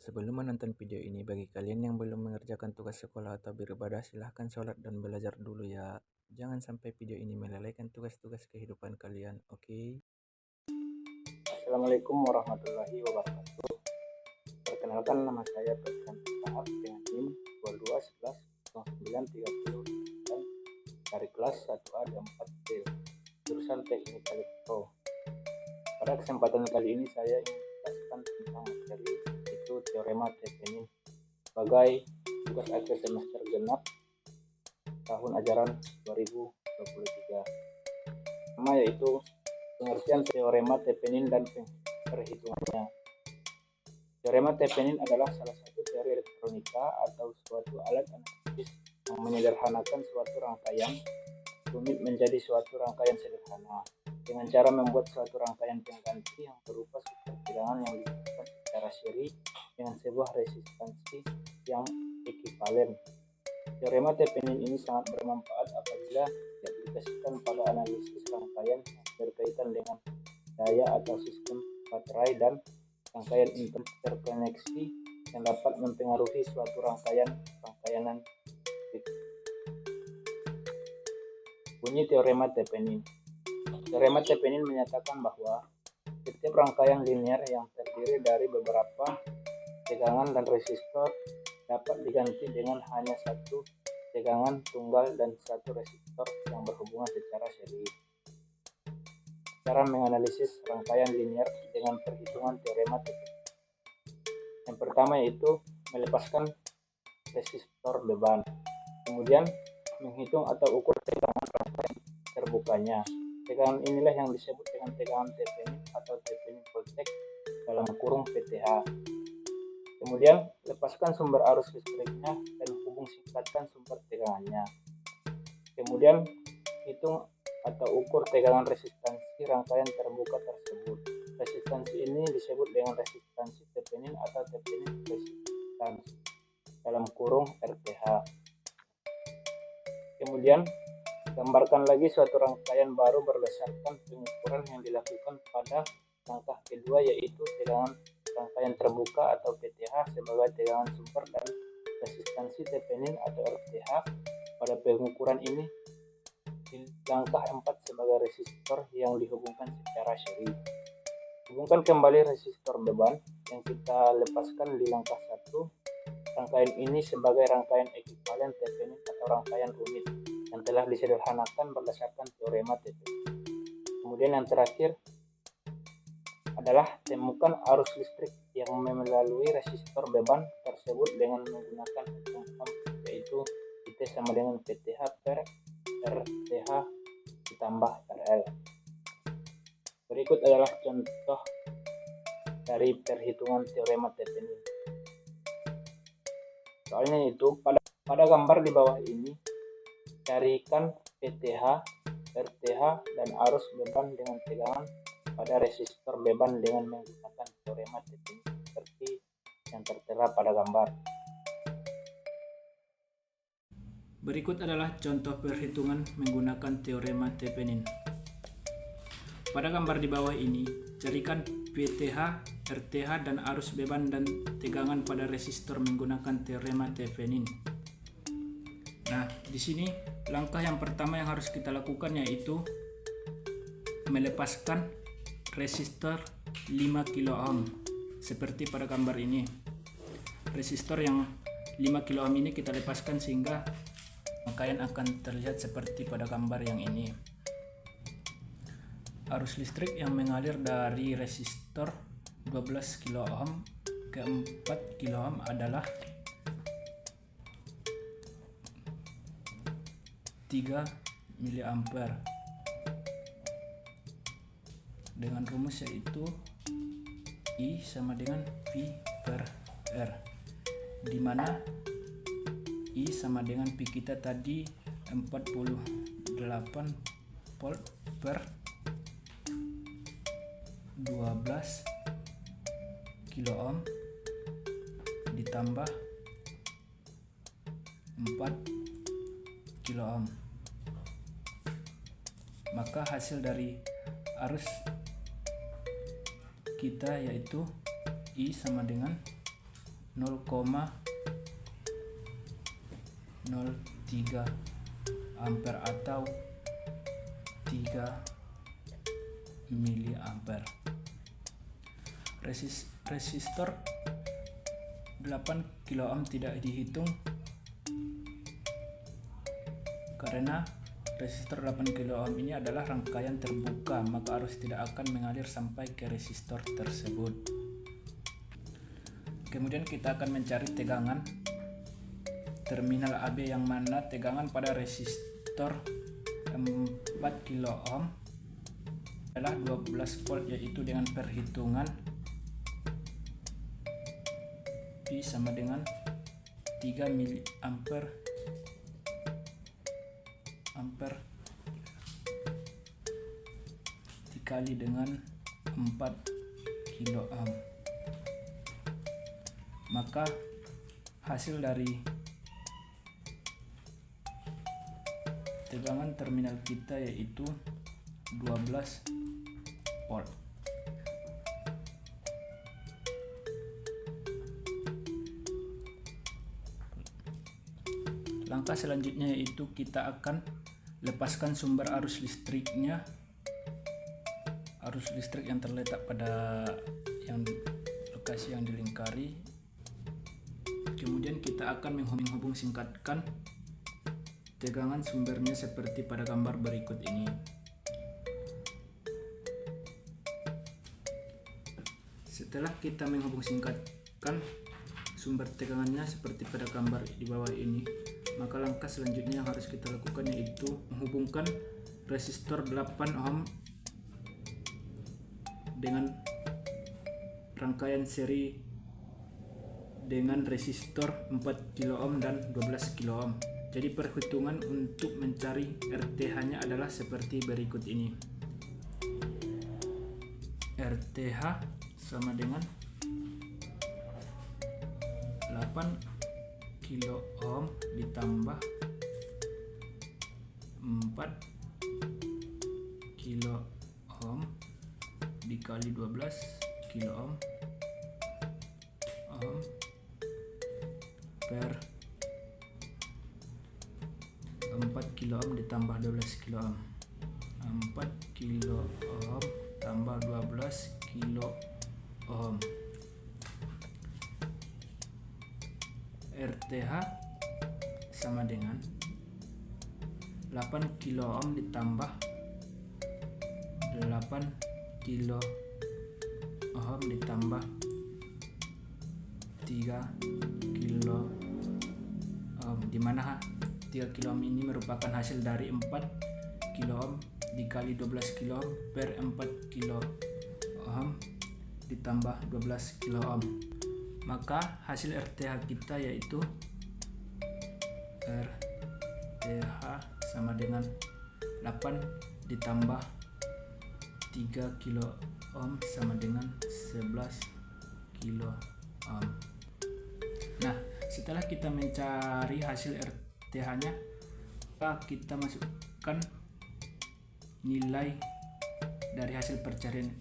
Sebelum menonton video ini, bagi kalian yang belum mengerjakan tugas sekolah atau beribadah, silahkan sholat dan belajar dulu ya. Jangan sampai video ini melalaikan tugas-tugas kehidupan kalian, oke? Assalamualaikum warahmatullahi wabarakatuh. Perkenalkan, nama saya Berkan Tahap dengan NIM 22110930 dari kelas 1A 4B, jurusan Teknik Elektro. Pada kesempatan kali ini saya ingin menjelaskan tentang materi itu teorema Thevenin sebagai tugas akhir semester genap tahun ajaran 2023. Nama yaitu pengertian teorema Thevenin dan perhitungannya. Teorema Thevenin adalah salah satu teori elektronika atau suatu alat analisis yang menyederhanakan suatu rangkaian rumit menjadi suatu rangkaian sederhana dengan cara membuat suatu rangkaian pengganti yang berupa sumber tegangan yang dihubungkan secara seri dengan sebuah resistansi yang ekivalen. Teorema Thevenin ini sangat bermanfaat apabila diaplikasikan pada analisis rangkaian yang berkaitan dengan daya atau sistem baterai dan rangkaian interkoneksi yang dapat mempengaruhi suatu rangkaianan. Bunyi teorema Thevenin. Teorema Thevenin menyatakan bahwa setiap rangkaian linear yang terdiri dari beberapa tegangan dan resistor dapat diganti dengan hanya satu tegangan tunggal dan satu resistor yang berhubungan secara seri. Cara menganalisis rangkaian linear dengan perhitungan teorema Thevenin. Yang pertama yaitu melepaskan resistor beban. Kemudian menghitung atau ukur tegangan rangkaian terbukanya. Tegangan inilah yang disebut dengan tegangan Thevenin atau Thevenin voltage dalam kurung PTH. Kemudian lepaskan sumber arus listriknya dan hubung singkatkan sumber tegangannya. Kemudian hitung atau ukur tegangan resistansi rangkaian terbuka tersebut. Resistansi ini disebut dengan resistansi Thevenin atau Thevenin resistance dalam kurung RTH. Kemudian gambarkan lagi suatu rangkaian baru berdasarkan pengukuran yang dilakukan pada langkah kedua, yaitu tegangan rangkaian terbuka atau PTH sebagai tegangan sumber dan resistansi Thevenin atau RTH. Pada pengukuran ini di langkah 4 sebagai resistor yang dihubungkan secara seri. Hubungkan kembali resistor beban yang kita lepaskan di langkah 1. Rangkaian ini sebagai rangkaian ekivalen Thevenin atau rangkaian rumit yang telah disederhanakan berdasarkan teorema Thevenin. Kemudian yang terakhir adalah temukan arus listrik yang melalui resistor beban tersebut dengan menggunakan hukum Ohm, yaitu IT sama dengan PTH per RTH ditambah RL. Berikut adalah contoh dari perhitungan teorema Thevenin. Soalnya itu pada gambar di bawah ini, carikan PTH, RTH, dan arus beban dengan tegangan pada resistor beban dengan menggunakan teorema Thevenin seperti yang tertera pada gambar. Berikut adalah contoh perhitungan menggunakan teorema Thevenin. Pada gambar di bawah ini, carikan PTH, RTH, dan arus beban dan tegangan pada resistor menggunakan teorema Thevenin. Nah, di sini langkah yang pertama yang harus kita lakukan yaitu melepaskan resistor 5 kilo ohm seperti pada gambar ini. Resistor yang 5 kilo ohm ini kita lepaskan sehingga rangkaian akan terlihat seperti pada gambar yang ini. Arus listrik yang mengalir dari resistor 12 kilo ohm ke 4 kilo ohm adalah 3 miliampere dengan rumus yaitu I sama dengan V per R, di mana I sama dengan P kita tadi 48 volt per 12 kilo ohm ditambah 4 kilo ohm. Maka hasil dari arus kita yaitu I sama dengan 0,03 ampere atau 3 miliampere. Resistor 8 kilo ohm tidak dihitung karena resistor 8 kilo ohm ini adalah rangkaian terbuka, maka arus tidak akan mengalir sampai ke resistor tersebut. Kemudian kita akan mencari tegangan terminal AB, yang mana tegangan pada resistor 4 kilo ohm adalah 12 volt, yaitu dengan perhitungan P sama dengan 3 miliampere dikali dengan 4 kilo ohm. Maka hasil dari tegangan terminal kita yaitu 12 volt. Langkah selanjutnya yaitu kita akan lepaskan sumber arus listriknya, arus listrik yang terletak pada lokasi yang dilingkari. Kemudian kita akan menghubung singkatkan tegangan sumbernya seperti pada gambar berikut ini. Setelah kita menghubung singkatkan sumber tegangannya seperti pada gambar di bawah ini, maka langkah selanjutnya yang harus kita lakukan yaitu menghubungkan resistor 8 ohm dengan rangkaian seri dengan resistor 4 kilo ohm dan 12 kilo ohm. Jadi perhitungan untuk mencari RTH-nya adalah seperti berikut ini. RTH sama dengan 8 kilo ohm ditambah 4 kilo ohm dikali 12 kilo ohm per 4 kilo ohm ditambah 12 kilo ohm. 4 kilo ohm tambah 12 kilo ohm. RTH sama dengan 8 kilo ohm ditambah 8 kilo ohm ditambah 3 kilo ohm, dimana 3 kilo ohm ini merupakan hasil dari 4 kilo ohm dikali 12 kilo ohm per 4 kilo ohm ditambah 12 kilo ohm. Maka hasil RTH kita yaitu RTH sama dengan 8 ditambah 3 kilo ohm sama dengan 11 kilo ohm. Nah, setelah kita mencari hasil RTH-nya, maka kita masukkan nilai dari hasil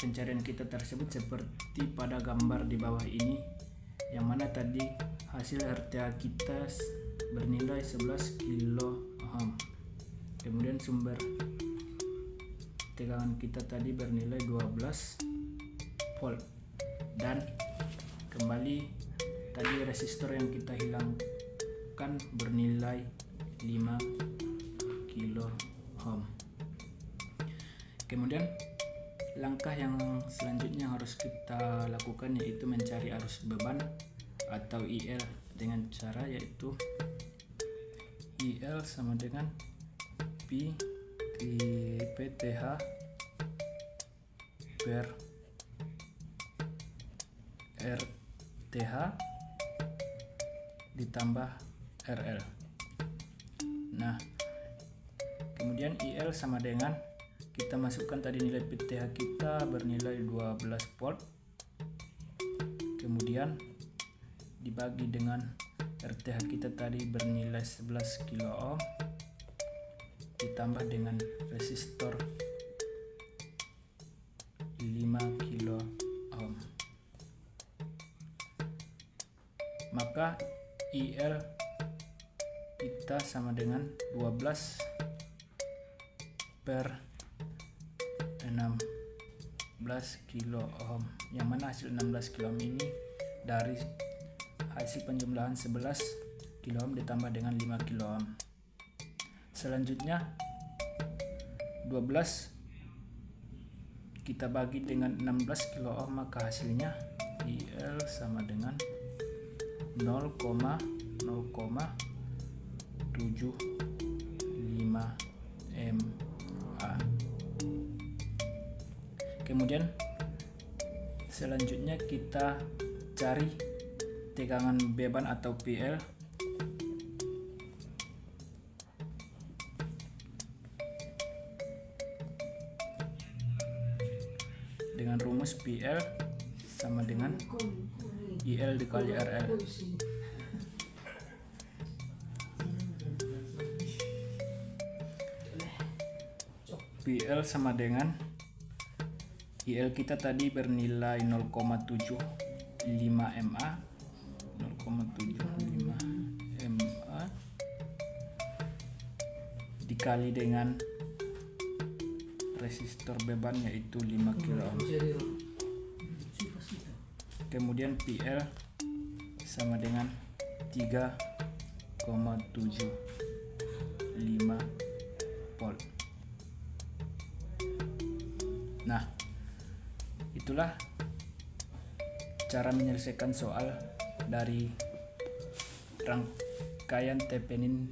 pencarian kita tersebut seperti pada gambar di bawah ini, yang mana tadi hasil RTH kita bernilai 11 kilo ohm. Kemudian sumber tegangan kita tadi bernilai 12 volt, dan kembali tadi resistor yang kita hilangkan bernilai 5 kilo ohm. Kemudian langkah yang selanjutnya harus kita lakukan yaitu mencari arus beban atau IL dengan cara yaitu IL sama dengan P PTH per RTH ditambah RL. Nah, kemudian IL sama dengan kita masukkan tadi nilai PTH kita bernilai 12 volt, kemudian dibagi dengan RTH kita tadi bernilai 11 kilo ohm ditambah dengan resistor 5 kilo ohm. maka IL kita sama dengan 12 per 16 kilo ohm, yang mana hasil 16 kilo ohm ini dari hasil penjumlahan 11 kilo ohm ditambah dengan 5 kilo ohm. Selanjutnya 12 kita bagi dengan 16 kilo ohm, maka hasilnya IL sama dengan 0,075 mA. Kemudian selanjutnya kita cari tegangan beban atau PL. Dengan rumus PL sama dengan IL dikali RL. PL sama dengan IL kita tadi bernilai 0,75 mA, 0,75 mA dikali dengan resistor beban yaitu 5 kilo ohm. Kemudian PL sama dengan 3,75 volt. Nah, itulah cara menyelesaikan soal dari rangkaian Thevenin.